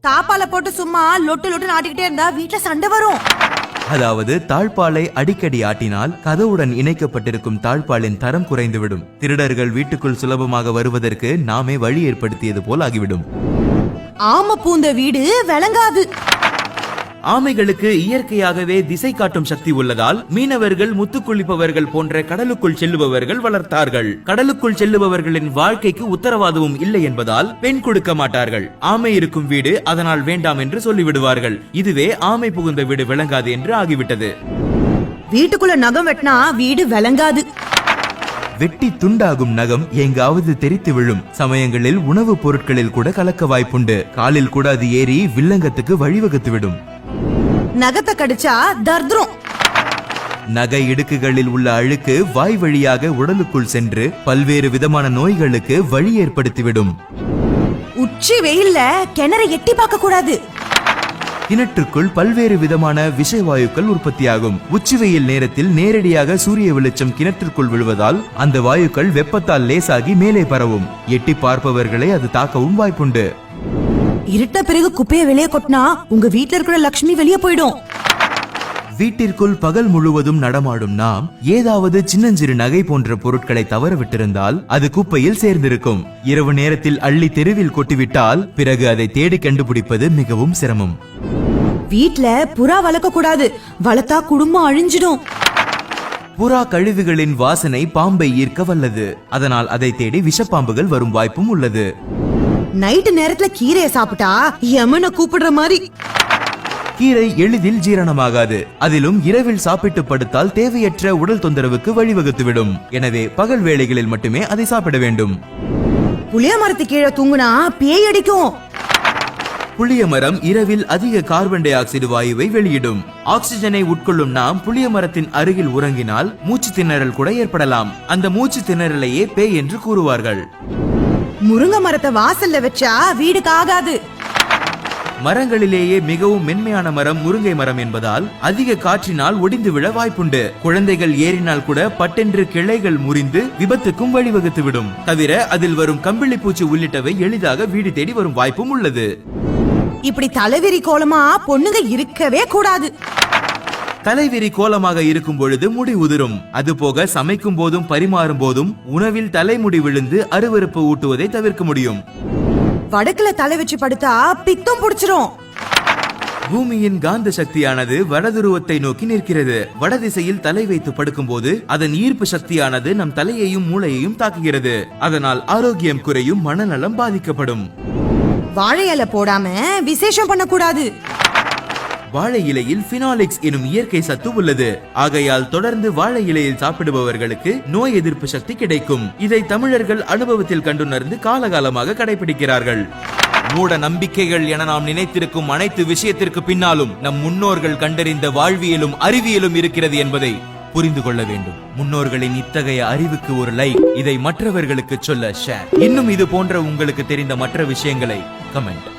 தாப்பால போட்டு சும்மா லொட்டு லொட்டு ஆட்டிக்கிட்டே இருந்தா வீட்டுல சண்டை வரும். அதாவது தாழ்பாலை அடிக்கடி ஆட்டினால் கதவுடன் இணைக்கப்பட்டிருக்கும் தாழ்பாலின் தரம் குறைந்துவிடும். திருடர்கள் வீட்டுக்குள் சுலபமாக வருவதற்கு நாமே வழி ஏற்படுத்தியது போல் ஆகிவிடும். ஆம பூந்த வீடு விளங்காது. ஆமைகளுக்கு இயற்கையாகவே திசை காட்டும் சக்தி உள்ளதால் மீனவர்கள், முத்துக்குளிப்பவர்கள் போன்ற கடலுக்குள் செல்லுபவர்கள் வளர்த்தார்கள். கடலுக்குள் செல்லுபவர்களின் வாழ்க்கைக்கு உத்தரவாதமும் இல்லை என்பதால் பெண் கொடுக்க மாட்டார்கள். ஆமை இருக்கும் வீடு அதனால் வேண்டாம் என்று சொல்லிவிடுவார்கள். இதுவே ஆமை புகுந்த வீடு விளங்காது என்று ஆகிவிட்டது. வீட்டுக்குள்ள நகம் வெட்டினா வீடு விளங்காது. வெட்டி துண்டாகும் நகம் எங்காவது தெரித்து விழும். சமயங்களில் உணவுப் பொருட்களில் கூட கலக்க வாய்ப்புண்டு. காலில் கூட அது ஏறி வில்லங்கத்துக்கு வழிவகுத்துவிடும். நகத்தை கடிச்சா தர்திரம். நகை இடுக்குகளில் உள்ள அழுக்கு வாய் வழியாக உடலுக்குள் சென்று பல்வேறு விதமான நோய்களுக்கு வழி ஏற்படுத்திவிடும். உச்சி வெயில்ல கிணறு எட்டி பார்க்க கூடாது. கிணற்றுக்குள் பல்வேறு விதமான விஷவாயுக்கள் உற்பத்தியாகும். உச்சி வெயில் நேரத்தில் நேரடியாக சூரிய வெளிச்சம் கிணற்றுக்குள் விழுவதால் அந்த வாயுக்கள் வெப்பத்தால் லேசாகி மேலே பரவும். எட்டி பார்ப்பவர்களை அது தாக்கவும் வாய்ப்புண்டு. இருட்ட பிறகு குப்பையை வெளியே கொட்டினா உங்க வீட்டுல இருக்கிற லட்சுமி வெளியே போயிடும். வீட்டிற்குள் பகல் முழுவதும் நடமாடும் நாம் ஏதாவது சின்னஞ்சிறு நகை போன்ற பொருட்களை தவற விட்டிருந்தால் அது குப்பையில் சேர்ந்திருக்கும். இரவு நேரத்தில் அள்ளி தெருவில் கொட்டிவிட்டால் பிறகு அதை தேடி கண்டுபிடிப்பது மிகவும் சிரமம். வீட்ல புறா வளர்க்க கூடாது. வளர்த்தா குடும்பம் அழிஞ்சிடும். புறா கழிவுகளின் வாசனை பாம்பை ஈர்க்க வல்லது. அதனால் அதை தேடி விஷப்பாம்புகள் வரும் வாய்ப்பும் உள்ளது. நைட்டு நேரத்துல கீரையை சாப்பிட்டா யமனை கூப்பிடுற மாதிரி. கீரை எளிதில் ஜீரணமாகாது. அதிலும் இரவில் சாப்பிட்டு படுத்தால் தேவையற்ற உடல் தொந்தரவுக்கு வழிவகுத்துவிடும். எனவே பகல் வேளைகளில் மட்டுமே அதை சாப்பிட வேண்டும். புளிய மரத்து கீழே தூங்குனா பேய் அடிக்கும். புளிய மரம் இரவில் அதிக கார்பன் டை ஆக்சைடு வாயுவை வெளியிடும். ஆக்சிஜனை உட்கொள்ளும் நாம் புளிய மரத்தின் அருகில் உறங்கினால் மூச்சு திணறல் கூட ஏற்படலாம். அந்த மூச்சு திணறலையே பேய் என்று கூறுவார்கள். முருங்கை மரத்தை வாசல்ல வச்சா வீடுக்கு ஆகாது. மரங்களிலேயே மிகவும் மென்மையான மரம் முருங்கை மரம் என்பதால் அதிக காற்றினால் ஒடிந்து விழ வாய்ப்புண்டு. குழந்தைகள் ஏறினால் கூட பட்டென்று கிளைகள் முறிந்து விபத்துக்கும் வழிவகுத்துவிடும். தவிர அதில் வரும் கம்பிளி பூச்சி உள்ளிட்டவை எளிதாக வீடு தேடி வரும் வாய்ப்பும் உள்ளது. இப்படி தலைவிரி கோலமா பொண்ணுங்க இருக்கவே கூடாது. தலைவிரி கோலமாக இருக்கும் பொழுது முடி உதிரும். அதுபோக சமைக்கும் போதும் பரிமாறும் போதும் உணவில் தலைமுடி விழுந்து அருவருப்பு ஊட்டுவதை தவிர்க்க முடியும். வடக்குல தலை வச்சு படுத்தா பித்தம் புடிச்சிரும். பூமியின் காந்த சக்தியானது வடதுருவத்தை நோக்கி நிற்கிறது. வடதிசையில் தலை வைத்து படுக்கும் போது அதன் ஈர்ப்பு சக்தியானது நம் தலையையும் மூளையையும் தாக்குகிறது. அதனால் ஆரோக்கியம் குறையும், மனநலம் பாதிக்கப்படும். வாழை இலை போடாம விசேஷம் பண்ணக்கூடாது. வாழை இலையில் பினாலிக்ஸ் எனும் இயற்கை சத்து உள்ளது. ஆகையால் தொடர்ந்து வாழை இலையில் சாப்பிடுபவர்களுக்கு நோய் எதிர்ப்பு சக்தி கிடைக்கும். இதை தமிழர்கள் அனுபவத்தில் கண்டுணர்ந்து காலகாலமாக கடைபிடிக்கிறார்கள். மூட நம்பிக்கைகள் என நாம் நினைத்திருக்கும் அனைத்து விஷயத்திற்கு பின்னாலும் நம் முன்னோர்கள் கண்டறிந்த வாழ்வியலும் அறிவியலும் இருக்கிறது என்பதை புரிந்து கொள்ள வேண்டும். முன்னோர்களின் இத்தகைய அறிவுக்கு ஒரு லைக், இதை மற்றவர்களுக்கு சொல்ல ஷேர். இன்னும் இது போன்ற உங்களுக்கு தெரிந்த மற்ற விஷயங்களை கமெண்ட்.